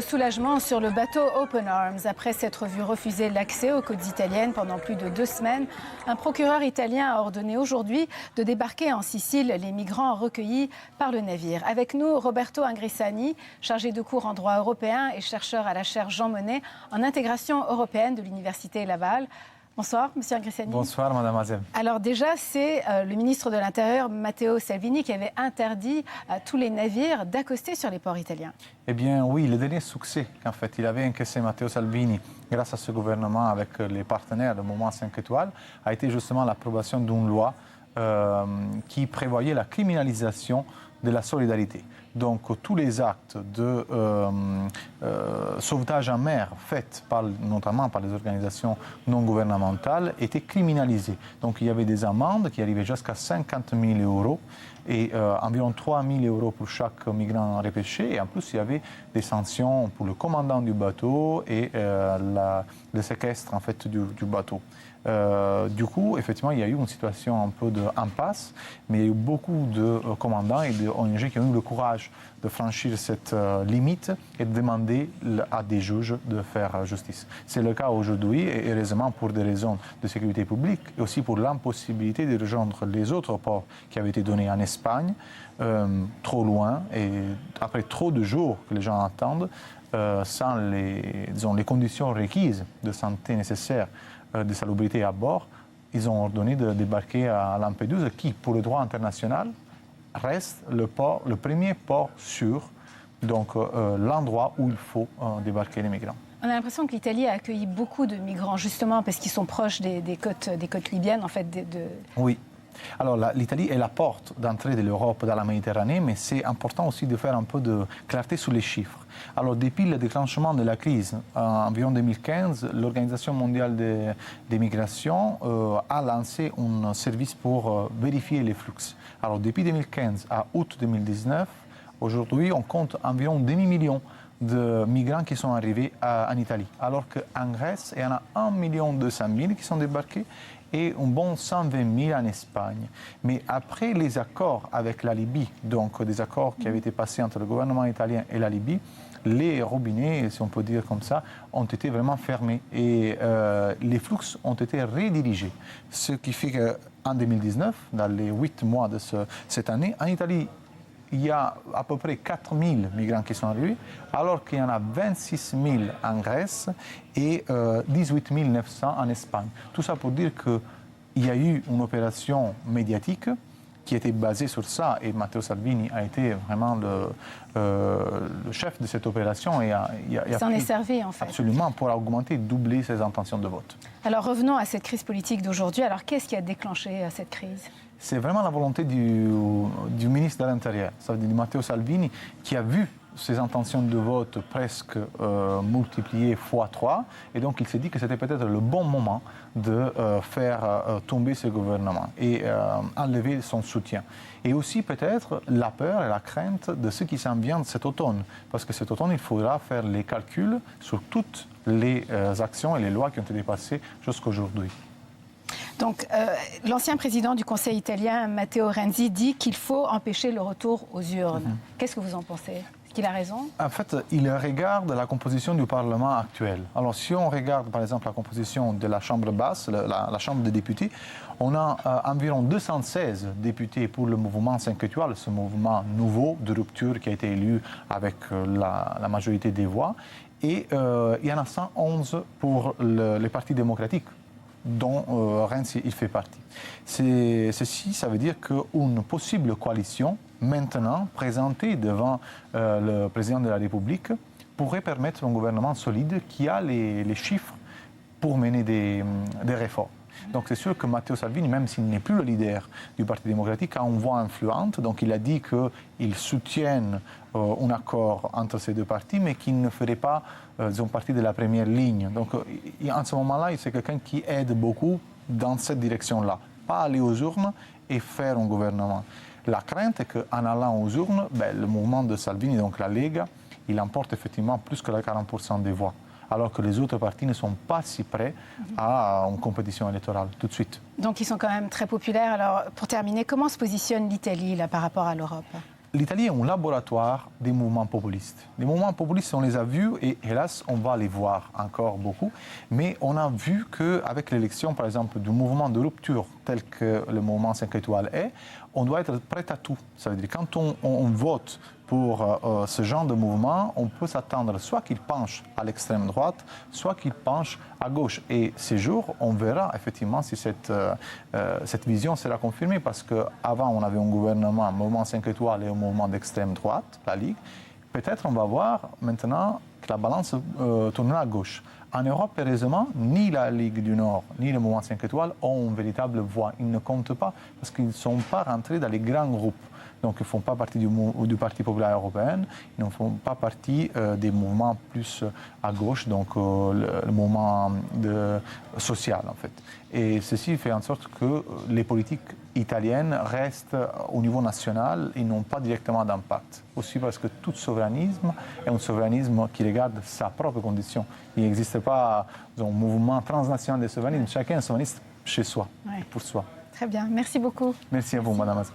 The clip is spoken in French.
Soulagement sur le bateau Open Arms. Après s'être vu refuser l'accès aux côtes italiennes pendant plus de 2 semaines, un procureur italien a ordonné aujourd'hui de débarquer en Sicile les migrants recueillis par le navire. Avec nous, Roberto Angrisani, chargé de cours en droit européen et chercheur à la chaire Jean Monnet en intégration européenne de l'Université Laval. Bonsoir, Monsieur Angrisani. Bonsoir, Madame Azem. Alors déjà, c'est le ministre de l'Intérieur, Matteo Salvini, qui avait interdit à tous les navires d'accoster sur les ports italiens. Eh bien oui, le dernier succès qu'en fait il avait encaissé Matteo Salvini grâce à ce gouvernement avec les partenaires du mouvement 5 étoiles a été justement l'approbation d'une loi qui prévoyait la criminalisation de la solidarité. Donc tous les actes de sauvetage en mer faits notamment par les organisations non gouvernementales étaient criminalisés. Donc il y avait des amendes qui arrivaient jusqu'à 50 000 euros et environ 3 000 euros pour chaque migrant repêché. Et en plus, il y avait des sanctions pour le commandant du bateau et le séquestre en fait, du bateau. Du coup, effectivement, il y a eu une situation un peu d'impasse, mais il y a eu beaucoup de commandants et d'ONG qui ont eu le courage de franchir cette limite et de demander à des juges de faire justice. C'est le cas aujourd'hui, et heureusement pour des raisons de sécurité publique, et aussi pour l'impossibilité de rejoindre les autres ports qui avaient été donnés en Espagne, trop loin, et après trop de jours que les gens attendent, sans les conditions requises de santé nécessaires, de salubrité à bord, ils ont ordonné de débarquer à Lampedusa, qui, pour le droit international, reste le premier port sûr, donc l'endroit où il faut débarquer les migrants. On a l'impression que l'Italie a accueilli beaucoup de migrants, justement parce qu'ils sont proches des côtes libyennes, en fait. Oui. Alors l'Italie est la porte d'entrée de l'Europe dans la Méditerranée, mais c'est important aussi de faire un peu de clarté sur les chiffres. Alors depuis le déclenchement de la crise, environ 2015, l'Organisation mondiale des migrations a lancé un service pour vérifier les flux. Alors depuis 2015 à août 2019, aujourd'hui on compte environ demi-million de migrants qui sont arrivés en Italie, alors qu'en Grèce, il y en a 1,2 million qui sont débarqués et un bon 120 000 en Espagne. Mais après les accords avec la Libye, donc des accords qui avaient été passés entre le gouvernement italien et la Libye, les robinets, si on peut dire comme ça, ont été vraiment fermés et les flux ont été redirigés. Ce qui fait qu'en 2019, dans les 8 mois de cette année, en Italie, il y a à peu près 4 000 migrants qui sont arrivés, alors qu'il y en a 26 000 en Grèce et 18 900 en Espagne. Tout ça pour dire qu'il y a eu une opération médiatique qui était basée sur ça, et Matteo Salvini a été vraiment le chef de cette opération. Et il s'en est servi, en fait. Absolument, pour augmenter, doubler ses intentions de vote. Alors revenons à cette crise politique d'aujourd'hui. Alors qu'est-ce qui a déclenché cette crise ? C'est vraiment la volonté du ministre de l'Intérieur, ça veut dire Matteo Salvini, qui a vu ses intentions de vote presque multipliées fois 3. Et donc il s'est dit que c'était peut-être le bon moment de faire tomber ce gouvernement et enlever son soutien. Et aussi peut-être la peur et la crainte de ce qui s'en vient cet automne. Parce que cet automne, il faudra faire les calculs sur toutes les actions et les lois qui ont été passées jusqu'à aujourd'hui. Donc, l'ancien président du Conseil italien, Matteo Renzi, dit qu'il faut empêcher le retour aux urnes. Qu'est-ce que vous en pensez ? Est-ce qu'il a raison ? En fait, il regarde la composition du Parlement actuel. Alors, si on regarde, par exemple, la composition de la Chambre basse, la Chambre des députés, on a environ 216 députés pour le mouvement 5 étoiles, ce mouvement nouveau de rupture qui a été élu avec la majorité des voix. Et il y en a 111 pour les partis démocratiques, dont Renzi il fait partie. Ceci, ça veut dire qu'une possible coalition, maintenant présentée devant le président de la République, pourrait permettre un gouvernement solide qui a les chiffres pour mener des réformes. Donc c'est sûr que Matteo Salvini, même s'il n'est plus le leader du Parti démocratique, a une voix influente. Donc il a dit qu'il soutient un accord entre ces deux partis, mais qu'il ne ferait pas partie de la première ligne. Donc en ce moment-là, c'est quelqu'un qui aide beaucoup dans cette direction-là. Pas aller aux urnes et faire un gouvernement. La crainte est qu'en allant aux urnes, le mouvement de Salvini, donc la Lega, il emporte effectivement plus que les 40% des voix, alors que les autres partis ne sont pas si prêts à une compétition électorale tout de suite. Donc ils sont quand même très populaires. Alors pour terminer, comment se positionne l'Italie là, par rapport à l'Europe ? l'Italie est un laboratoire des mouvements populistes. Les mouvements populistes, on les a vus et hélas, on va les voir encore beaucoup. Mais on a vu qu'avec l'élection, par exemple, du mouvement de rupture tel que le mouvement 5 étoiles est, on doit être prêt à tout. Ça veut dire quand on vote pour ce genre de mouvement, on peut s'attendre soit qu'il penche à l'extrême droite, soit qu'il penche à gauche. Et ces jours, on verra effectivement si cette vision sera confirmée, parce qu'avant, on avait un gouvernement, un mouvement 5 étoiles et un mouvement d'extrême droite, la Ligue. Peut-être on va voir maintenant que la balance tournera à gauche. En Europe, heureusement, ni la Ligue du Nord, ni le mouvement 5 étoiles ont une véritable voix. Ils ne comptent pas parce qu'ils ne sont pas rentrés dans les grands groupes. Donc, ils ne font pas partie du Parti populaire européen, ils ne font pas partie des mouvements plus à gauche, donc le mouvement social, en fait. Et ceci fait en sorte que les politiques italiennes restent au niveau national et n'ont pas directement d'impact. Aussi parce que tout souverainisme est un souverainisme qui regarde sa propre condition. Il n'existe pas un mouvement transnational de souverainisme. Chacun est souverainiste chez soi, pour soi. Très bien. Merci beaucoup. Merci à vous, Madame Azza.